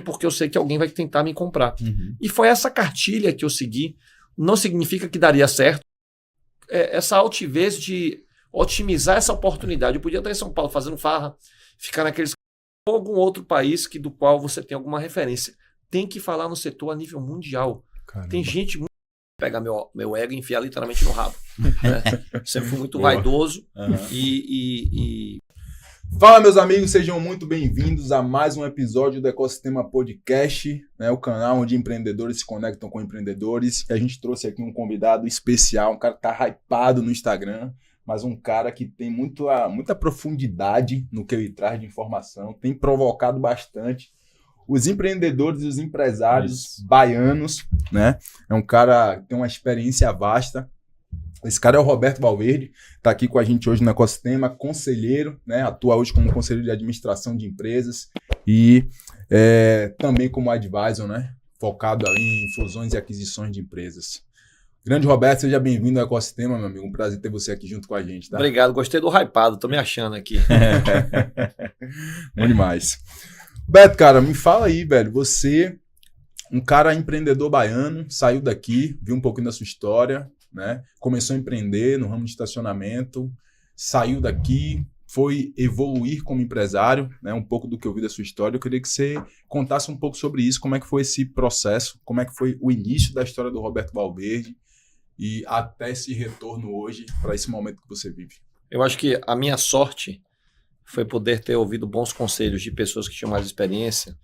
porque eu sei que alguém vai tentar me comprar. E foi essa cartilha que eu segui. Não significa que daria certo. Essa altivez de otimizar essa oportunidade. Eu podia estar em São Paulo fazendo farra, ficar naqueles ou algum outro país do qual você tem alguma referência. Tem que falar no setor a nível mundial. Caramba. Tem gente muito pegar meu ego e enfiar literalmente no rabo. Né? Sempre fui muito vaidoso e Fala, meus amigos, sejam muito bem-vindos a mais um episódio do Ecosistema Podcast, né, o canal onde empreendedores se conectam com empreendedores. E a gente trouxe aqui um convidado especial, um cara que tá hypado no Instagram, mas um cara que tem muita profundidade no que ele traz de informação, tem provocado bastante os empreendedores e os empresários baianos, né? É um cara que tem uma experiência vasta. Esse cara é o Roberto Valverde, está aqui com a gente hoje no Ecosistema, conselheiro, né? Atua hoje como conselheiro de administração de empresas e também como advisor, né? Focado ali em fusões e aquisições de empresas. Grande Roberto, seja bem-vindo ao Ecosistema, meu amigo. Um prazer ter você aqui junto com a gente, tá? Obrigado, gostei do hypado, tô me achando aqui. Bom demais. Beto, cara, me fala aí, velho, você, um cara empreendedor baiano, saiu daqui, viu um pouquinho da sua história, né? Começou a empreender no ramo de estacionamento, saiu daqui, foi evoluir como empresário, né? Um pouco do que eu vi da sua história. Eu queria que você contasse um pouco sobre isso, como é que foi esse processo, como é que foi o início da história do Roberto Valverde e até esse retorno hoje para esse momento que você vive. Eu acho que a minha sorte foi poder ter ouvido bons conselhos de pessoas que tinham mais experiência,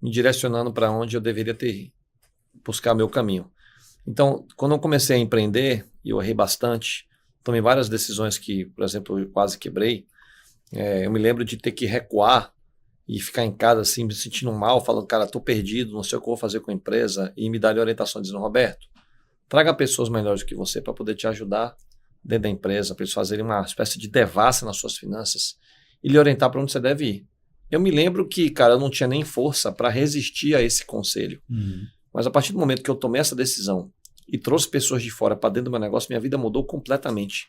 me direcionando para onde eu deveria ter buscar meu caminho. Então, quando eu comecei a empreender, e eu errei bastante, tomei várias decisões que, por exemplo, eu quase quebrei. Eu me lembro de ter que recuar e ficar em casa assim, me sentindo mal, falando, cara, estou perdido, não sei o que eu vou fazer com a empresa, e me dar orientação dizendo, Roberto, traga pessoas melhores que você para poder te ajudar dentro da empresa, para eles fazerem uma espécie de devassa nas suas finanças e lhe orientar para onde você deve ir. Eu me lembro que, cara, eu não tinha nem força para resistir a esse conselho. Mas a partir do momento que eu tomei essa decisão e trouxe pessoas de fora para dentro do meu negócio, minha vida mudou completamente.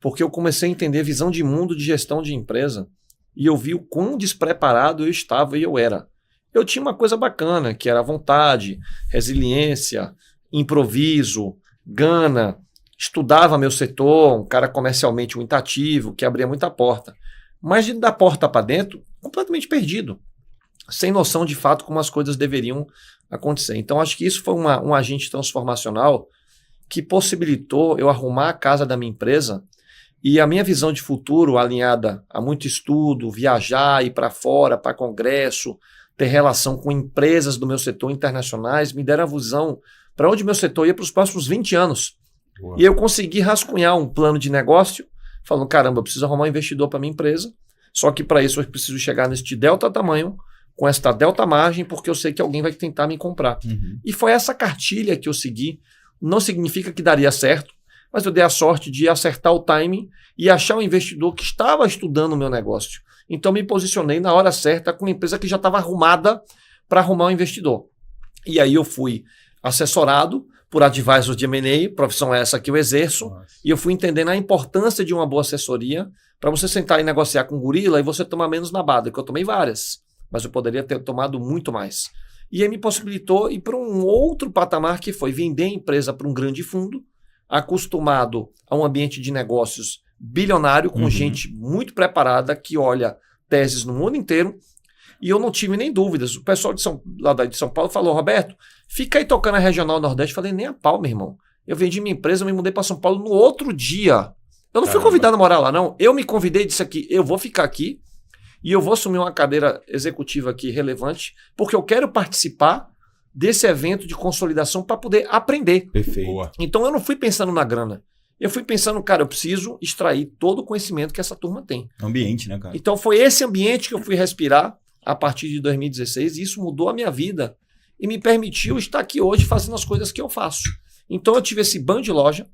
Porque eu comecei a entender visão de mundo de gestão de empresa e eu vi o quão despreparado eu estava e eu era. Eu tinha uma coisa bacana, que era vontade, resiliência, improviso, gana, estudava meu setor, um cara comercialmente muito ativo, que abria muita porta. Mas da porta para dentro, completamente perdido, sem noção de fato como as coisas deveriam acontecer. Então acho que isso foi um agente transformacional que possibilitou eu arrumar a casa da minha empresa e a minha visão de futuro alinhada a muito estudo, viajar, ir para fora, para congresso, ter relação com empresas do meu setor internacionais, me deram a visão para onde meu setor ia para os próximos 20 anos. Boa. E eu consegui rascunhar um plano de negócio, falando, caramba, eu preciso arrumar um investidor para minha empresa, só que para isso eu preciso chegar neste delta tamanho, com esta delta margem, porque eu sei que alguém vai tentar me comprar. E foi essa cartilha que eu segui. Não significa que daria certo, mas eu dei a sorte de acertar o timing e achar um investidor que estava estudando o meu negócio. Então me posicionei na hora certa com uma empresa que já estava arrumada para arrumar um investidor. E aí eu fui assessorado por advisors de M&A, profissão essa que eu exerço, e eu fui entendendo a importância de uma boa assessoria para você sentar e negociar com o gorila e você tomar menos nabada, que eu tomei várias, mas eu poderia ter tomado muito mais. E aí me possibilitou ir para um outro patamar que foi vender a empresa para um grande fundo, acostumado a um ambiente de negócios bilionário, com gente muito preparada, que olha teses no mundo inteiro, e eu não tive nem dúvidas. O pessoal lá de São Paulo falou, Roberto, fica aí tocando a Regional Nordeste. Falei, nem a pau, meu irmão. Eu vendi minha empresa, me mudei para São Paulo no outro dia. Eu não fui convidado a morar lá, não. Eu me convidei e disse aqui, eu vou ficar aqui e eu vou assumir uma cadeira executiva aqui relevante, porque eu quero participar desse evento de consolidação para poder aprender. Perfeito. Boa. Então eu não fui pensando na grana. Eu fui pensando, cara, eu preciso extrair todo o conhecimento que essa turma tem. Ambiente, né, cara? Então foi esse ambiente que eu fui respirar a partir de 2016 e isso mudou a minha vida e me permitiu estar aqui hoje fazendo as coisas que eu faço. Então eu tive esse banco de loja,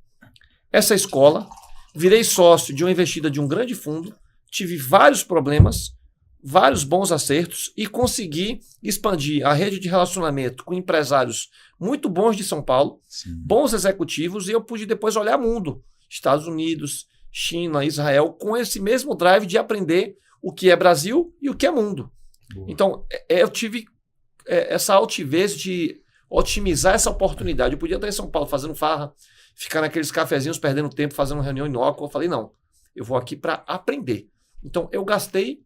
essa escola, virei sócio de uma investida de um grande fundo, tive vários problemas, vários bons acertos e consegui expandir a rede de relacionamento com empresários muito bons de São Paulo, bons executivos, e eu pude depois olhar mundo, Estados Unidos, China, Israel, com esse mesmo drive de aprender o que é Brasil e o que é mundo. Boa. Então, eu tive essa altivez de otimizar essa oportunidade. Eu podia estar em São Paulo fazendo farra, ficar naqueles cafezinhos, perdendo tempo, fazendo reunião inócua. Eu falei, não, eu vou aqui para aprender. Então, eu gastei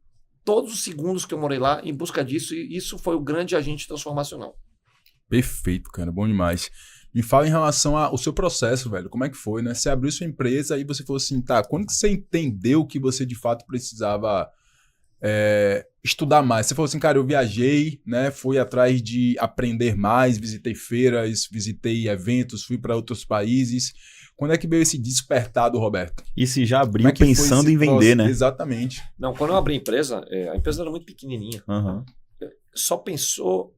todos os segundos que eu morei lá em busca disso, e isso foi o grande agente transformacional. Perfeito, cara, bom demais. Me fala em relação ao seu processo, velho, como é que foi, né? Você abriu sua empresa e você falou assim, tá, quando que você entendeu que você de fato precisava estudar mais? Você falou assim, cara, eu viajei, né? Fui atrás de aprender mais, visitei feiras, visitei eventos, fui para outros países. Quando é que veio esse despertar do Roberto? E se já abriu pensando em vender, né? Exatamente. Não, quando eu abri a empresa era muito pequenininha. Uhum.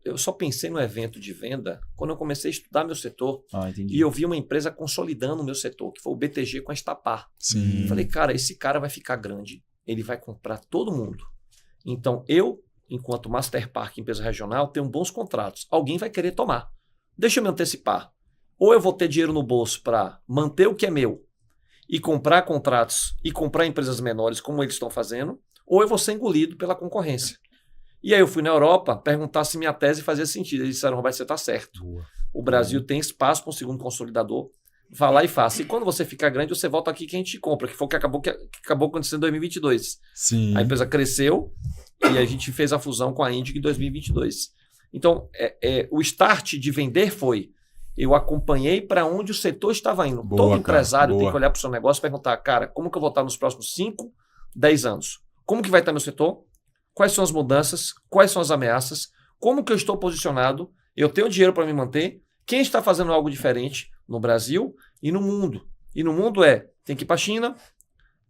Eu só pensei no evento de venda quando eu comecei a estudar meu setor. Entendi. E eu vi uma empresa consolidando o meu setor, que foi o BTG com a Estapar. Sim. Falei, cara, esse cara vai ficar grande, ele vai comprar todo mundo. Então eu, enquanto Master Park, empresa regional, tenho bons contratos. Alguém vai querer tomar. Deixa eu me antecipar. Ou eu vou ter dinheiro no bolso para manter o que é meu e comprar contratos e comprar empresas menores como eles estão fazendo, ou eu vou ser engolido pela concorrência. E aí eu fui na Europa perguntar se minha tese fazia sentido. Eles disseram, Roberto, você está certo. Boa. O Brasil tem espaço para um segundo consolidador. Vá lá e faça. E quando você ficar grande, você volta aqui que a gente compra, que foi o que acabou acontecendo em 2022. Sim. A empresa cresceu e a gente fez a fusão com a Indigo em 2022. Então, o start de vender foi, eu acompanhei para onde o setor estava indo. Boa, todo empresário tem boa. que olhar para o seu negócio e perguntar, cara, como que eu vou estar nos próximos 5, 10 anos? Como que vai estar meu setor? Quais são as mudanças? Quais são as ameaças? Como que eu estou posicionado? Eu tenho dinheiro para me manter? Quem está fazendo algo diferente no Brasil e no mundo? E no mundo tem que ir para a China,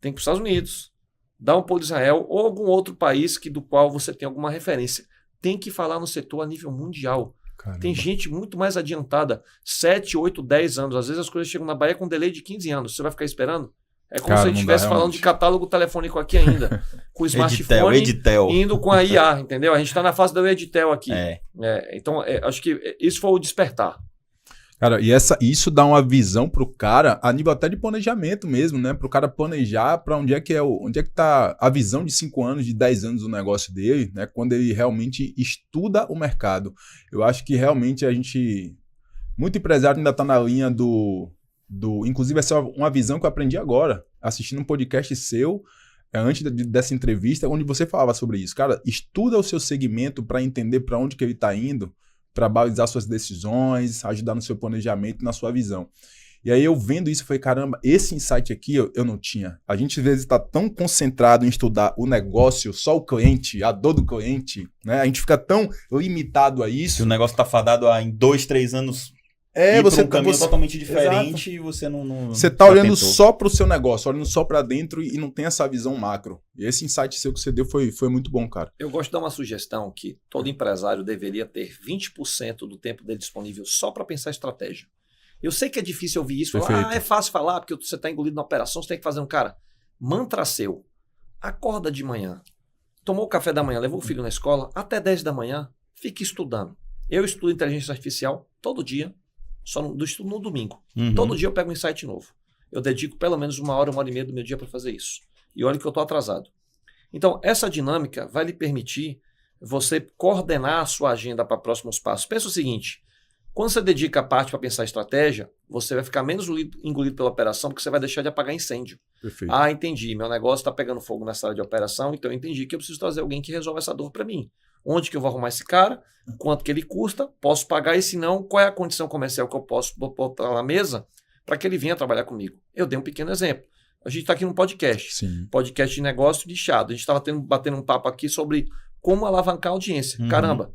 tem que ir para os Estados Unidos, dar um pulo de Israel ou algum outro país do qual você tem alguma referência. Tem que falar no setor a nível mundial. Caramba. Tem gente muito mais adiantada, 7, 8, 10 anos. Às vezes as coisas chegam na Bahia com um delay de 15 anos. Você vai ficar esperando? É como se a gente estivesse falando de catálogo telefônico aqui ainda. Com o smartphone Editel. indo com a IA, entendeu? A gente está na fase do Editel aqui. Então, acho que isso foi o despertar. Cara, e isso dá uma visão pro cara, a nível até de planejamento mesmo, né? Pro cara planejar para onde é que tá a visão de 5 anos, de 10 anos do negócio dele, né? Quando ele realmente estuda o mercado. Eu acho que realmente muito empresário ainda tá na linha inclusive essa é uma visão que eu aprendi agora, assistindo um podcast seu, antes dessa entrevista, onde você falava sobre isso. Cara, estuda o seu segmento para entender para onde que ele tá indo, para balizar suas decisões, ajudar no seu planejamento, na sua visão. E aí eu vendo isso, eu falei, caramba, esse insight aqui eu não tinha. A gente às vezes está tão concentrado em estudar o negócio, só o cliente, a dor do cliente, né? A gente fica tão limitado a isso. Se o negócio tá fadado a em 2, 3 anos você um caminho totalmente diferente. Exato. E você não você tá olhando só para o seu negócio, olhando só para dentro e não tem essa visão macro. E esse insight seu que você deu foi muito bom, cara. Eu gosto de dar uma sugestão que todo empresário deveria ter 20% do tempo dele disponível só para pensar estratégia. Eu sei que é difícil ouvir isso, falar, é fácil falar porque você está engolido na operação, você tem que fazer cara. Mantra seu. Acorda de manhã, tomou o café da manhã, levou o filho na escola, até 10 da manhã, fique estudando. Eu estudo inteligência artificial todo dia. Só estudo no domingo. Uhum. Todo dia eu pego um insight novo. Eu dedico pelo menos 1 hora, 1 hora e meia do meu dia para fazer isso. E olha que eu estou atrasado. Então, essa dinâmica vai lhe permitir você coordenar a sua agenda para próximos passos. Pensa o seguinte, quando você dedica a parte para pensar estratégia, você vai ficar menos engolido pela operação, porque você vai deixar de apagar incêndio. Perfeito. Entendi, meu negócio está pegando fogo nessa área de operação, então eu entendi que eu preciso trazer alguém que resolva essa dor para mim. Onde que eu vou arrumar esse cara? Quanto que ele custa? Posso pagar? E se não, qual é a condição comercial que eu posso botar na mesa para que ele venha trabalhar comigo? Eu dei um pequeno exemplo. A gente está aqui num podcast. Sim. Podcast de negócio nichado. A gente estava batendo um papo aqui sobre como alavancar a audiência. Uhum. Caramba,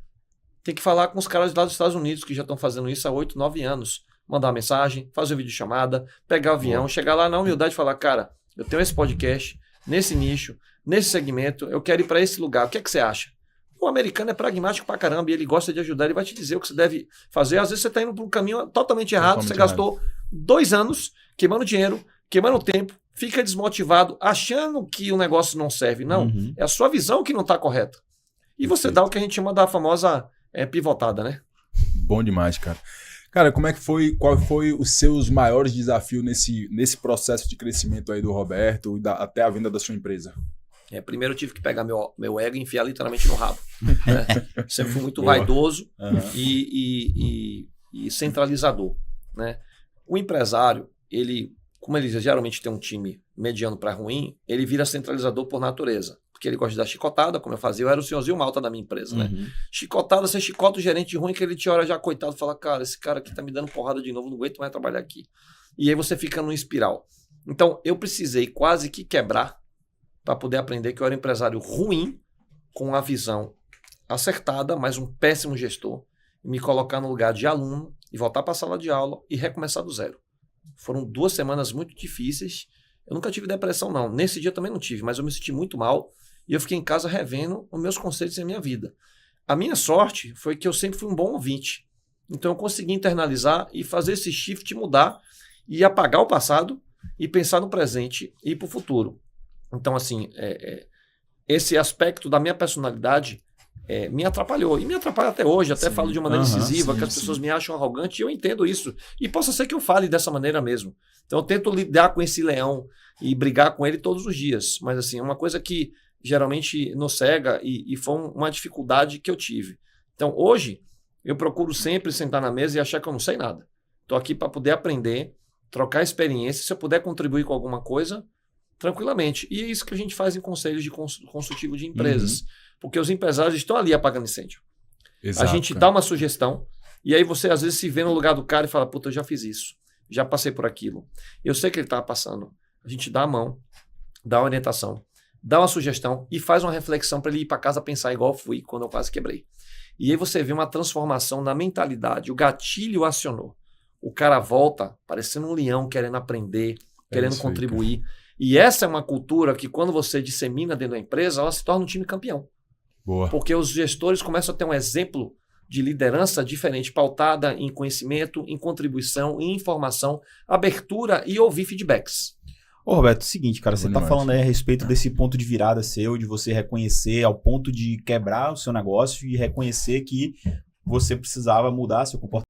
tem que falar com os caras lá dos Estados Unidos que já estão fazendo isso há 8, 9 anos. Mandar uma mensagem, fazer uma videochamada, pegar o avião, chegar lá na humildade e falar, cara, eu tenho esse podcast, nesse nicho, nesse segmento, eu quero ir para esse lugar. O que é que você acha? O americano é pragmático pra caramba e ele gosta de ajudar, ele vai te dizer o que você deve fazer. Às vezes você está indo para um caminho totalmente errado, você gastou 2 anos queimando dinheiro, queimando tempo, fica desmotivado, achando que o negócio não serve. Não, é a sua visão que não está correta. E você dá o que a gente chama da famosa pivotada, né? Bom demais, cara. Cara, qual foi os seus maiores desafios nesse processo de crescimento aí do Roberto e até a venda da sua empresa? Primeiro eu tive que pegar meu ego e enfiar literalmente no rabo. Né? Sempre fui muito vaidoso e centralizador. Né? O empresário, como ele geralmente tem um time mediano para ruim, ele vira centralizador por natureza. Porque ele gosta de dar chicotada, como eu fazia, eu era o senhorzinho malta da minha empresa. Né? Chicotada, você chicota o gerente ruim, que ele te olha já coitado e fala, cara, esse cara aqui tá me dando porrada de novo, não aguento mais trabalhar aqui. E aí você fica numa espiral. Então, eu precisei quase que quebrar para poder aprender que eu era um empresário ruim, com uma visão acertada, mas um péssimo gestor, e me colocar no lugar de aluno e voltar para a sala de aula e recomeçar do zero. Foram 2 semanas muito difíceis. Eu nunca tive depressão, não. Nesse dia também não tive, mas eu me senti muito mal e eu fiquei em casa revendo os meus conceitos e a minha vida. A minha sorte foi que eu sempre fui um bom ouvinte. Então eu consegui internalizar e fazer esse shift mudar e apagar o passado e pensar no presente e ir para o futuro. Então, assim, esse aspecto da minha personalidade me atrapalhou. E me atrapalha até hoje. Até falo de maneira incisiva, que as pessoas me acham arrogante e eu entendo isso. E possa ser que eu fale dessa maneira mesmo. Então, eu tento lidar com esse leão e brigar com ele todos os dias. Mas, assim, é uma coisa que geralmente nos cega e foi uma dificuldade que eu tive. Então, hoje, eu procuro sempre sentar na mesa e achar que eu não sei nada. Estou aqui para poder aprender, trocar experiência. Se eu puder contribuir com alguma coisa, tranquilamente. E é isso que a gente faz em conselhos de consultivo de empresas. Porque os empresários estão ali apagando incêndio. Exato, a gente dá uma sugestão e aí você às vezes se vê no lugar do cara e fala, puta, eu já fiz isso. Já passei por aquilo. Eu sei que ele estava passando. A gente dá a mão, dá uma orientação, dá uma sugestão e faz uma reflexão para ele ir para casa pensar igual eu fui quando eu quase quebrei. E aí você vê uma transformação na mentalidade. O gatilho acionou. O cara volta parecendo um leão querendo aprender, querendo contribuir. E essa é uma cultura que quando você dissemina dentro da empresa, ela se torna um time campeão. Boa. Porque os gestores começam a ter um exemplo de liderança diferente, pautada em conhecimento, em contribuição, em informação, abertura e ouvir feedbacks. Ô, Roberto, é o seguinte, cara, você tá falando aí a respeito desse ponto de virada seu, de você reconhecer ao ponto de quebrar o seu negócio e reconhecer que você precisava mudar seu comportamento.